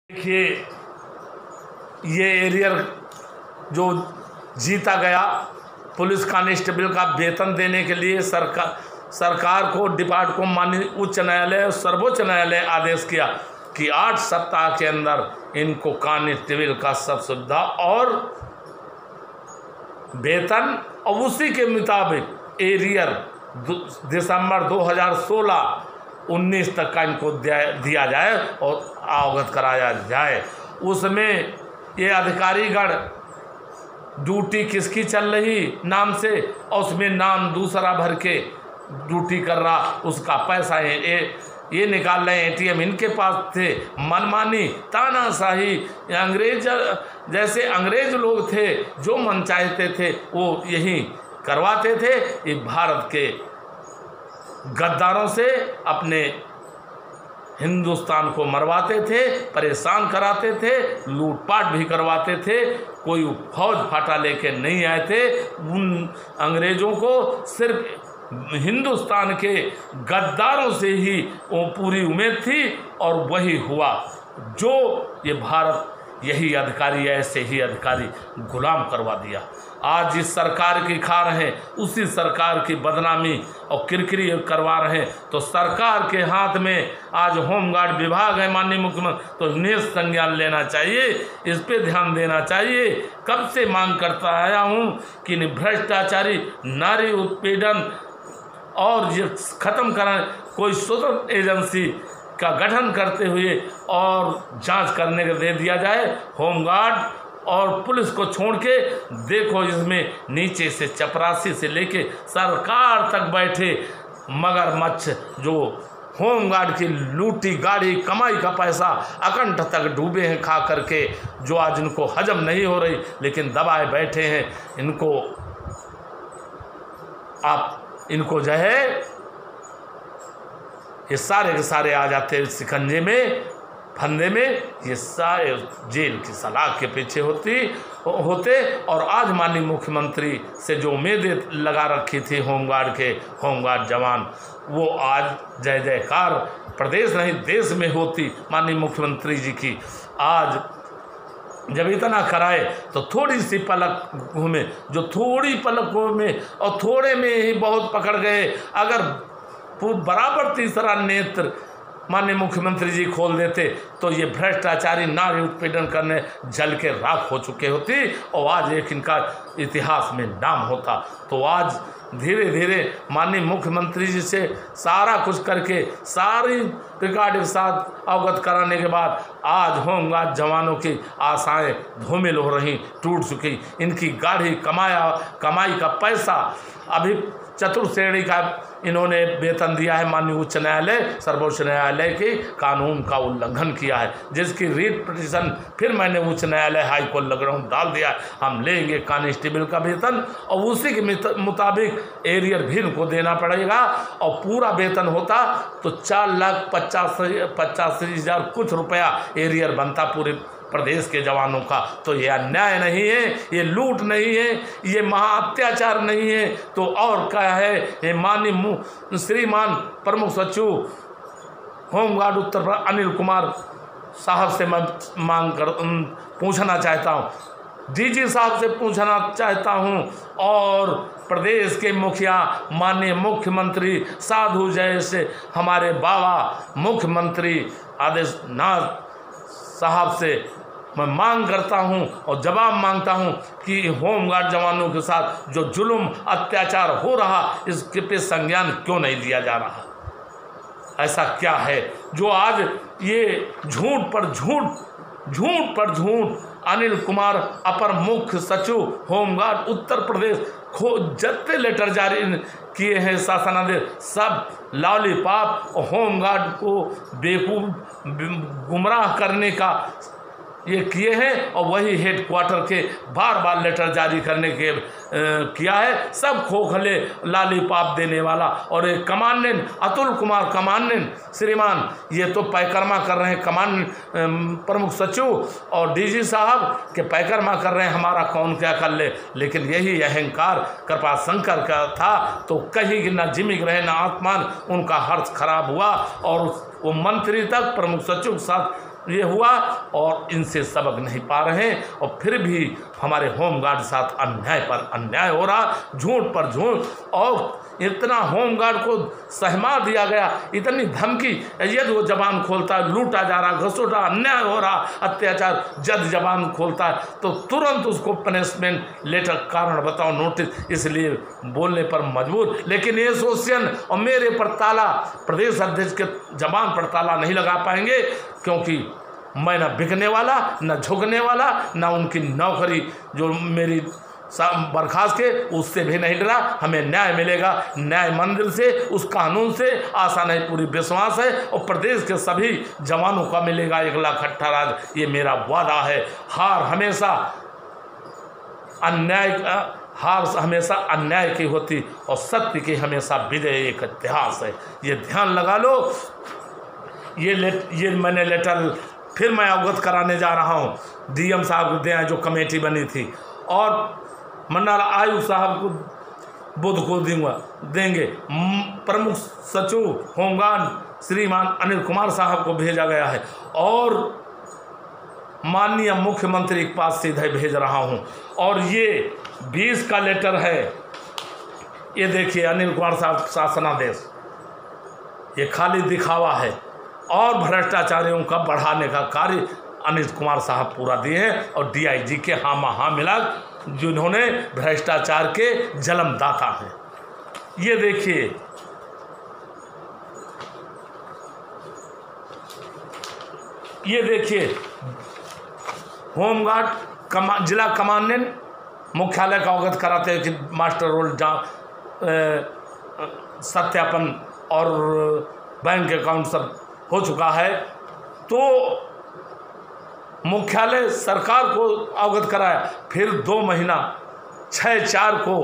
देखिए, ये एरियर जो जीता गया पुलिस कांस्टेबल का वेतन देने के लिए सरकार को डिपार्ट को माननीय उच्च न्यायालय और सर्वोच्च न्यायालय आदेश किया कि 8 सप्ताह के अंदर इनको कांस्टेबल का सब सुविधा और वेतन और उसी के मुताबिक एरियर दिसंबर 2016-19 तक का इनको दिया जाए और अवगत कराया जाए। उसमें ये अधिकारीगण ड्यूटी किसकी चल रही नाम से और उसमें नाम दूसरा भर के ड्यूटी कर रहा, उसका पैसा ये निकाल रहे हैं। एटीएम इनके पास थे, मनमानी तानाशाही, अंग्रेज जैसे अंग्रेज लोग थे जो मन चाहते थे वो यही करवाते थे। ये भारत के गद्दारों से अपने हिंदुस्तान को मरवाते थे, परेशान कराते थे, लूटपाट भी करवाते थे। कोई फौज फाटा लेके नहीं आए थे। उन अंग्रेजों को सिर्फ हिंदुस्तान के गद्दारों से ही वो पूरी उम्मीद थी और वही हुआ। जो ये भारत यही अधिकारी, ऐसे ही अधिकारी गुलाम करवा दिया। आज जिस सरकार की खा रहे हैं उसी सरकार की बदनामी और किरकिरी करवा रहे हैं। तो सरकार के हाथ में आज होमगार्ड विभाग है माननीय मुख्यमंत्री, तो इन्हें संज्ञान लेना चाहिए, इस पे ध्यान देना चाहिए। कब से मांग करता आया हूँ कि भ्रष्टाचारी, नारी उत्पीड़न और ये खत्म कराने कोई स्वतंत्र एजेंसी का गठन करते हुए और जांच करने का दे दिया जाए। होमगार्ड और पुलिस को छोड़ के देखो, इसमें नीचे से चपरासी से लेके सरकार तक बैठे मगरमच्छ जो होमगार्ड की लूटी गाड़ी कमाई का पैसा अकंठ तक डूबे हैं खा करके, जो आज इनको हजम नहीं हो रही लेकिन दबाए बैठे हैं। इनको जो है ये सारे के सारे आ जाते हैं शिकंजे में, फंदे में। ये सारे जेल की सलाख के पीछे होते। और आज माननीय मुख्यमंत्री से जो उम्मीदें लगा रखी थी होमगार्ड जवान, वो आज जय जयकार प्रदेश नहीं देश में होती माननीय मुख्यमंत्री जी की। आज जब इतना कराए तो थोड़ी सी पलक घूमे, जो थोड़ी पलक घूमे और थोड़े में ही बहुत पकड़ गए। अगर बराबर तीसरा नेत्र माननीय मुख्यमंत्री जी खोल देते तो ये भ्रष्टाचारी नारी उत्पीड़न करने जल के राख हो चुके होती और आज एक इनका इतिहास में नाम होता। तो आज धीरे धीरे माननीय मुख्यमंत्री जी से सारा कुछ करके सारी रिकॉर्ड के साथ अवगत कराने के बाद आज होमगार्ड जवानों की आशाएं धूमिल हो रही, टूट चुकी। इनकी गाढ़ी कमाई का पैसा अभी चतुर्थ श्रेणी का इन्होंने वेतन दिया है। माननीय उच्च न्यायालय सर्वोच्च न्यायालय के कानून का उल्लंघन किया है, जिसकी रीट पिटीशन फिर मैंने उच्च न्यायालय हाई कोर्ट लग रहा हूँ डाल दिया। हम लेंगे कांस्टेबल का वेतन और उसी के मुताबिक एरियर भी इनको देना पड़ेगा। और पूरा वेतन होता तो 4,85,000 कुछ रुपया एरियर बनता पूरे प्रदेश के जवानों का। तो ये अन्याय नहीं है, ये लूट नहीं है, ये महाअत्याचार नहीं है तो और क्या है। ये माननीय श्रीमान प्रमुख सचिव होमगार्ड उत्तर प्रदेश अनिल कुमार साहब से मैं पूछना चाहता हूँ, डीजी साहब से पूछना चाहता हूँ और प्रदेश के मुखिया माननीय मुख्यमंत्री साधु जैसे हमारे बाबा मुख्यमंत्री आदित्यनाथ साहब से मैं मांग करता हूं और जवाब मांगता हूं कि होमगार्ड जवानों के साथ जो जुल्म अत्याचार हो रहा इसके पे संज्ञान क्यों नहीं लिया जा रहा। ऐसा क्या है जो आज ये झूठ पर झूठ अनिल कुमार अपर मुख्य सचिव होमगार्ड उत्तर प्रदेश जत्ते लेटर जारी किए हैं शासनादेश, सब लॉलीपॉप और होमगार्ड को बेवकूफ गुमराह करने का ये किए हैं। और वही हेडक्वार्टर के बार लेटर जारी करने के किया है। सब खोखले लॉलीपॉप देने वाला और एक कमांडेंट अतुल कुमार कमांडेंट श्रीमान ये तो पैकर्मा कर रहे हैं। कमांडेंट प्रमुख सचिव और डीजी साहब के पैकर्मा कर रहे हैं, हमारा कौन क्या कर ले। लेकिन यही अहंकार कृपाशंकर का था तो कहीं ना जिमिक रहे ना आत्मान, उनका हर्ष खराब हुआ और वो मंत्री तक प्रमुख सचिव के साथ ये हुआ और इनसे सबक नहीं पा रहे हैं और फिर भी हमारे होमगार्ड साथ अन्याय पर अन्याय हो रहा, झूठ पर झूठ। और इतना होमगार्ड को सहमा दिया गया, इतनी धमकी, यदि वो जबान खोलता है लूटा जा रहा, घसोटा, अन्याय हो रहा, अत्याचार, जब जबान खोलता है तो तुरंत उसको पनिशमेंट लेटर, कारण बताओ, नोटिस, इसलिए बोलने पर मजबूर। लेकिन एसोसिएशन और मेरे पर ताला, प्रदेश अध्यक्ष के जबान पर ताला नहीं लगा पाएंगे, क्योंकि मैं न बिकने वाला, न झुकने वाला, न उनकी नौकरी जो मेरी बर्खास्त के उससे भी नहीं डरा। हमें न्याय मिलेगा, न्याय मंदिर से, उस कानून से आशा नहीं, पूरी विश्वास है। और प्रदेश के सभी जवानों का मिलेगा 1 लाख 18 राज, ये मेरा वादा है। हार हमेशा अन्याय की होती और सत्य की हमेशा विजय एक इतिहास है, ये ध्यान लगा लो। ये मैंने लेटर फिर मैं अवगत कराने जा रहा हूँ, डीएम साहब को दें जो कमेटी बनी थी, और मंडल आयुक्त साहब को बुध को देंगे, प्रमुख सचिव होमगार्ड श्रीमान अनिल कुमार साहब को भेजा गया है, और माननीय मुख्यमंत्री के पास सीधे भेज रहा हूं। और ये 20 का लेटर है, ये देखिए अनिल कुमार साहब शासनादेश, ये खाली दिखावा है और भ्रष्टाचारियों का बढ़ाने का कार्य अनिल कुमार साहब पूरा दिए हैं, और डीआईजी के हाँ मिला, जिन्होंने भ्रष्टाचार के जन्मदाता हैं। ये देखिए, होमगार्ड जिला कमांडेंट मुख्यालय का अवगत कराते हैं कि मास्टर रोल सत्यापन और बैंक अकाउंट सब हो चुका है, तो मुख्यालय सरकार को अवगत कराया। फिर 2 महीना 6/4 को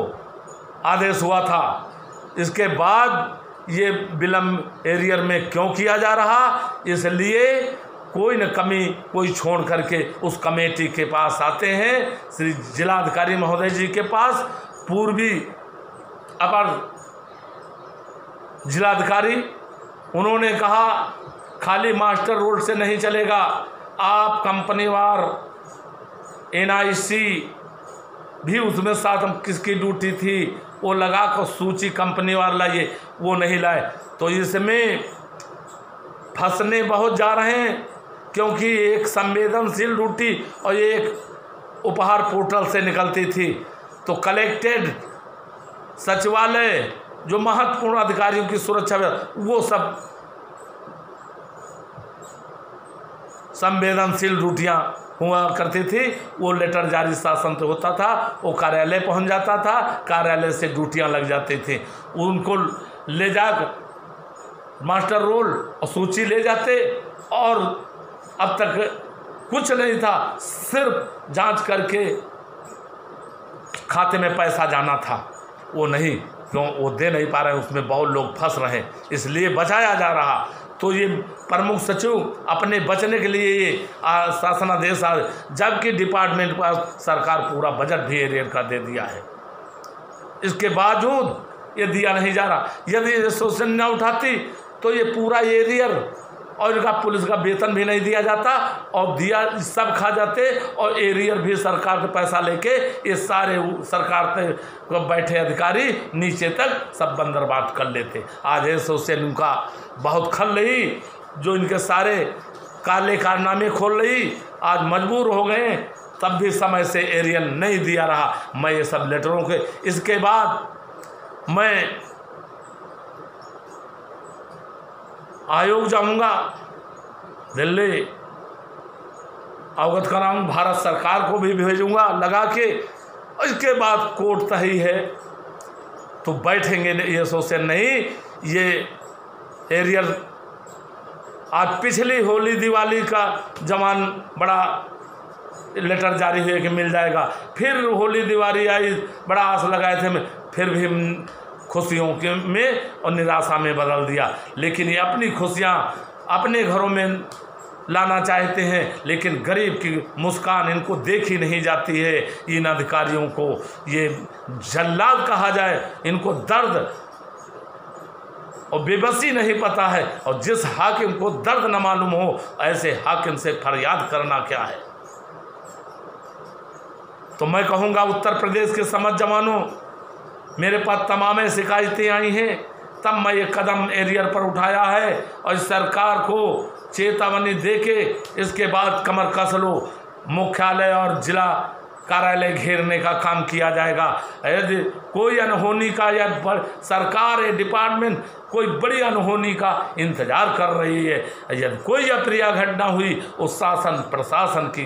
आदेश हुआ था। इसके बाद ये विलम्ब एरियर में क्यों किया जा रहा, इसलिए कोई न कमी कोई छोड़ करके उस कमेटी के पास आते हैं, श्री जिलाधिकारी महोदय जी के पास, पूर्वी अपर जिलाधिकारी, उन्होंने कहा खाली मास्टर रोड से नहीं चलेगा, आप कंपनीवार NIC भी उसमें साथ हम किसकी ड्यूटी थी वो लगा कर सूची कंपनीवार लाइए, वो नहीं लाए, तो इसमें फंसने बहुत जा रहे हैं, क्योंकि एक संवेदनशील ड्यूटी और एक उपहार पोर्टल से निकलती थी, तो कलेक्टेड सचिवालय जो महत्वपूर्ण अधिकारियों की सुरक्षा वो सब संवेदनशील ड्यूटियाँ हुआ करती थी। वो लेटर जारी शासन से होता था, वो कार्यालय पहुंच जाता था, कार्यालय से ड्यूटियाँ लग जाती थी, उनको ले जाकर मास्टर रोल और सूची ले जाते, और अब तक कुछ नहीं था, सिर्फ जांच करके खाते में पैसा जाना था, वो नहीं, क्यों वो दे नहीं पा रहे, उसमें बहुत लोग फंस रहे हैं, इसलिए बचाया जा रहा। तो ये प्रमुख सचिव अपने बचने के लिए ये शासनादेश, जबकि डिपार्टमेंट का सरकार पूरा बजट भी एरियर का दे दिया है, इसके बावजूद ये दिया नहीं जा रहा। यदि एसोसिएशन न उठाती तो ये पूरा एरियर और इनका पुलिस का वेतन भी नहीं दिया जाता, और दिया सब खा जाते, और एरियर भी सरकार का पैसा लेके ये सारे सरकार पे बैठे अधिकारी नीचे तक सब बंदरबांट कर लेते। आज एसोसिएशन का बहुत खल रही, जो इनके सारे काले कारनामे खोल रही, आज मजबूर हो गए, तब भी समय से एरियर नहीं दिया रहा। मैं ये सब लेटरों के, इसके बाद मैं आयोग जाऊंगा दिल्ली, अवगत कराऊंगा, भारत सरकार को भी भेजूंगा लगा के, इसके बाद कोर्ट तही है तो बैठेंगे ये एसोसिएशन नहीं, ये एरियर। आज पिछली होली दिवाली का जमान बड़ा लेटर जारी हुए कि मिल जाएगा, फिर होली दिवाली आई, बड़ा आस लगाए थे, फिर भी खुशियों के में और निराशा में बदल दिया। लेकिन ये अपनी खुशियाँ अपने घरों में लाना चाहते हैं, लेकिन गरीब की मुस्कान इनको देखी नहीं जाती है। इन अधिकारियों को ये जल्लाद कहा जाए, इनको दर्द और बेबसी नहीं पता है, और जिस हाकिम को दर्द न मालूम हो ऐसे हाकिम से फरियाद करना क्या है। तो मैं कहूँगा उत्तर प्रदेश के समझ जवानों, मेरे पास तमाम शिकायतें आई हैं, तब मैं ये कदम एरियर पर उठाया है, और इस सरकार को चेतावनी देके इसके बाद कमर कस लो, मुख्यालय और जिला कार्यालय घेरने का काम किया जाएगा। यदि कोई अनहोनी का या सरकार या डिपार्टमेंट कोई बड़ी अनहोनी का इंतजार कर रही है, यदि कोई अप्रिय घटना हुई उस शासन प्रशासन की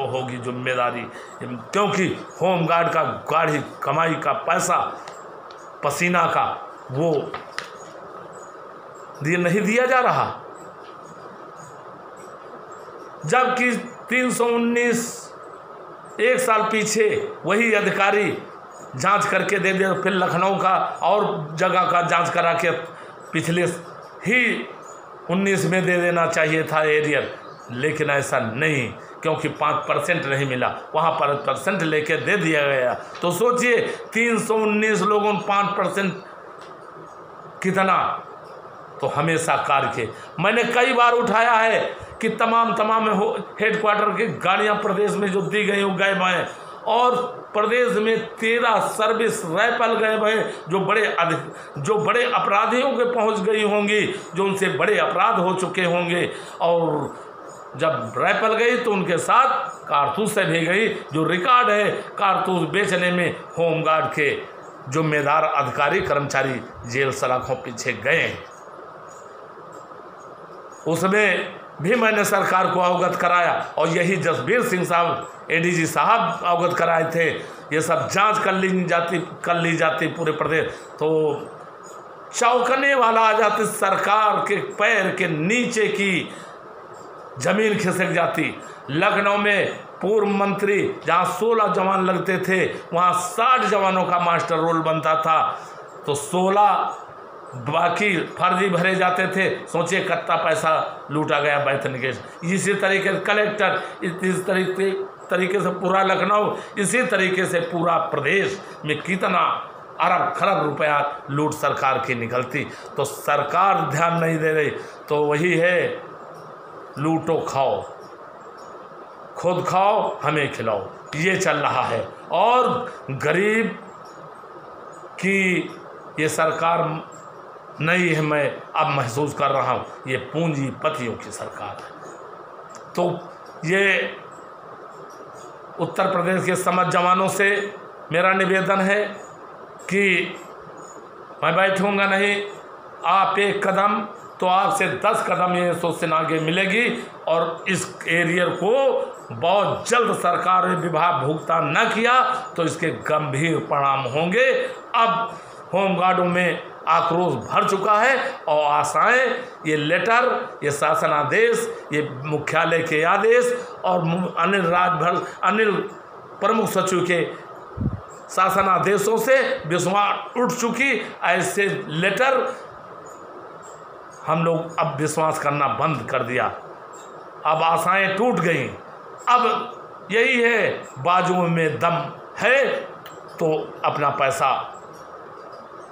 होगी जिम्मेदारी, क्योंकि होमगार्ड का गाढ़ी कमाई का पैसा पसीना का वो नहीं दिया जा रहा। जबकि 319 एक साल पीछे वही अधिकारी जांच करके दे दे, फिर लखनऊ का और जगह का जांच करा के पिछले ही 19 में दे देना चाहिए था एरियर, लेकिन ऐसा नहीं, क्योंकि 5% नहीं मिला, वहाँ पर % लेके दे दिया गया। तो सोचिए 319 लोगों 5% कितना, तो हमेशा कार्य के मैंने कई बार उठाया है कि तमाम हेडक्वार्टर की गाड़ियां प्रदेश में जो दी गई हो गए हैं, और प्रदेश में 13 सर्विस रैपल गए हैं जो बड़े अपराधियों के पहुंच गई होंगी, जो उनसे बड़े अपराध हो चुके होंगे, और जब रैपल गई तो उनके साथ कारतूसें भी गई। जो रिकॉर्ड है कारतूस बेचने में होमगार्ड के जिम्मेदार अधिकारी कर्मचारी जेल सलाखों पीछे गए, उसमें भी मैंने सरकार को अवगत कराया, और यही जसबीर सिंह साहब ADG साहब अवगत कराए थे। ये सब जांच कर ली जाती पूरे प्रदेश, तो चौंकने वाला आ जाती, सरकार के पैर के नीचे की जमीन खिसक जाती। लखनऊ में पूर्व मंत्री जहाँ 16 जवान लगते थे, वहाँ 60 जवानों का मास्टर रोल बनता था, तो 16 बाकी फर्जी भरे जाते थे। सोचिए कितना पैसा लूटा गया वेतन के। इसी तरीके से कलेक्टर, इस तरीके से पूरा लखनऊ, इसी तरीके से पूरा प्रदेश में कितना अरब खरब रुपया लूट सरकार की निकलती। तो सरकार ध्यान नहीं दे रही, तो वही है लूटो खाओ, खुद खाओ हमें खिलाओ, ये चल रहा है। और गरीब की ये सरकार नहीं है, मैं अब महसूस कर रहा हूँ, ये पूंजीपतियों की सरकार है। तो ये उत्तर प्रदेश के समझ जवानों से मेरा निवेदन है कि मैं बैठूंगा नहीं, आप एक कदम तो आपसे 10 कदम ये सोचना आगे मिलेगी, और इस एरियर को बहुत जल्द सरकार विभाग भुगतान न किया तो इसके गंभीर परिणाम होंगे। अब होमगार्डों में आक्रोश भर चुका है, और आशाएं, ये लेटर, ये शासनादेश, ये मुख्यालय के आदेश और अनिल प्रमुख सचिव के शासनादेशों से विश्वास उठ चुकी। ऐसे लेटर हम लोग अब विश्वास करना बंद कर दिया, अब आशाएं टूट गई। अब यही है, बाजुओं में दम है तो अपना पैसा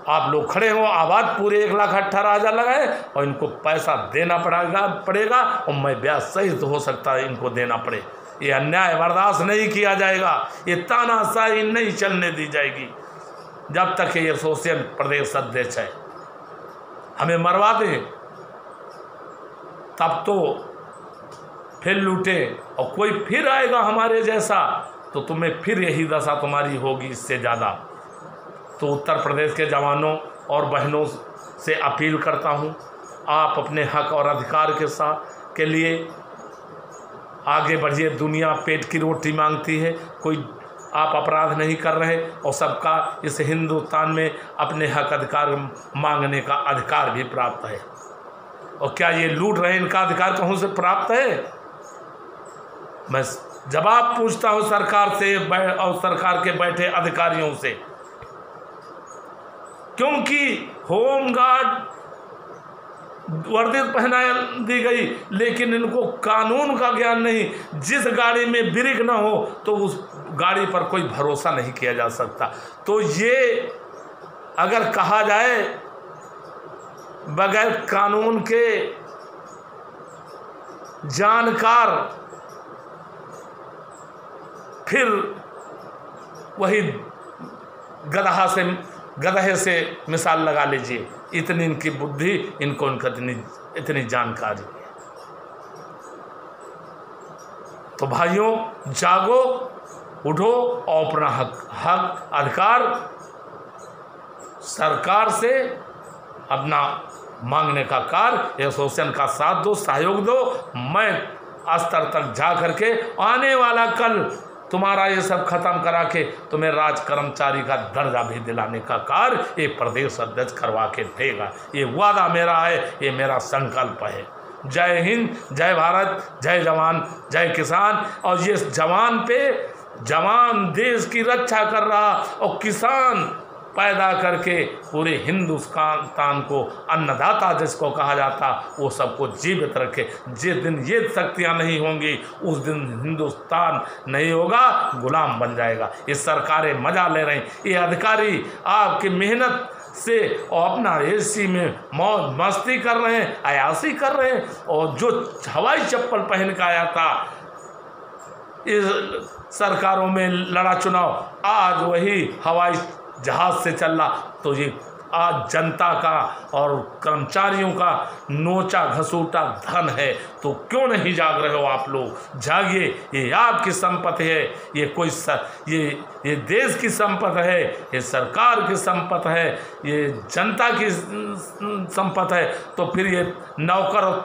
आप लोग खड़े हो, आवाज़ पूरे 1,18,000 लगाए, और इनको पैसा देना पड़ेगा, और मैं ब्याज सहित हो सकता है इनको देना पड़े। ये अन्याय बर्दाश्त नहीं किया जाएगा, ये तानाशाही नहीं चलने दी जाएगी जब तक ये एसोसिएशन प्रदेश अध्यक्ष है। हमें मरवा दें तब तो फिर लूटे, और कोई फिर आएगा हमारे जैसा तो तुम्हें फिर यही दशा तुम्हारी होगी, इससे ज़्यादा। तो उत्तर प्रदेश के जवानों और बहनों से अपील करता हूं, आप अपने हक और अधिकार के लिए आगे बढ़िए। दुनिया पेट की रोटी मांगती है, कोई आप अपराध नहीं कर रहे, और सबका इस हिंदुस्तान में अपने हक अधिकार मांगने का अधिकार भी प्राप्त है। और क्या ये लूट रहे, इनका अधिकार कहाँ से प्राप्त है? मैं जवाब पूछता हूँ सरकार से और सरकार के बैठे अधिकारियों से, क्योंकि होमगार्ड वर्दी पहना दी गई, लेकिन इनको कानून का ज्ञान नहीं। जिस गाड़ी में ब्रेक ना हो तो उस गाड़ी पर कोई भरोसा नहीं किया जा सकता। तो ये अगर कहा जाए बगैर कानून के जानकार फिर वही गधे से मिसाल लगा लीजिए, इतनी इनकी बुद्धि, इनको इतनी जानकारी है। तो भाइयों, जागो, उठो और अपना हक अधिकार सरकार से अपना मांगने का कार्य, एसोसिएशन का साथ दो, सहयोग दो। मैं स्तर तक जा करके आने वाला कल तुम्हारा ये सब खत्म करा के तुम्हें राज कर्मचारी का दर्जा भी दिलाने का कार्य ये प्रदेश अध्यक्ष करवा के देगा। ये वादा मेरा है, ये मेरा संकल्प है। जय हिंद, जय भारत, जय जवान, जय किसान। और ये जवान देश की रक्षा कर रहा और किसान पैदा करके पूरे हिंदुस्तान को अन्नदाता जिसको कहा जाता, वो सबको जीवित रखे। जिस दिन ये शक्तियाँ नहीं होंगी उस दिन हिंदुस्तान नहीं होगा, गुलाम बन जाएगा। ये सरकारें मजा ले रही, ये अधिकारी आपकी मेहनत से और अपना एसी में मौज मस्ती कर रहे हैं, अयासी कर रहे हैं। और जो हवाई चप्पल पहन के आया था इस सरकारों में लड़ा चुनाव, आज वही हवाई जहाज से चल रहा। तो ये आज जनता का और कर्मचारियों का नोचा घसूटा धन है। तो क्यों नहीं जाग रहे हो आप लोग? जागिए, ये आपकी संपत्ति है, ये कोई ये देश की संपत्ति है, ये सरकार की संपत्ति है, ये जनता की संपत्ति है। तो फिर ये नौकर और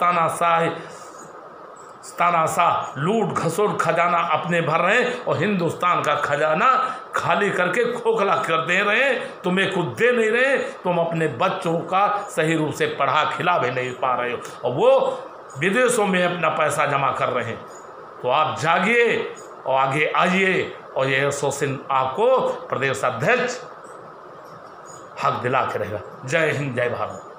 तानाशाह लूट घसोट खजाना अपने भर रहे हैं और हिंदुस्तान का खजाना खाली करके खोखला कर दे रहे हैं। तुम्हें कुछ दे नहीं रहे, तुम अपने बच्चों का सही रूप से पढ़ा खिला भी नहीं पा रहे हो और वो विदेशों में अपना पैसा जमा कर रहे हैं। तो आप जागिए और आगे आइए और ये एसोसिएशन आपको प्रदेश अध्यक्ष हक दिला के रहेगा। जय हिंद, जय भारत।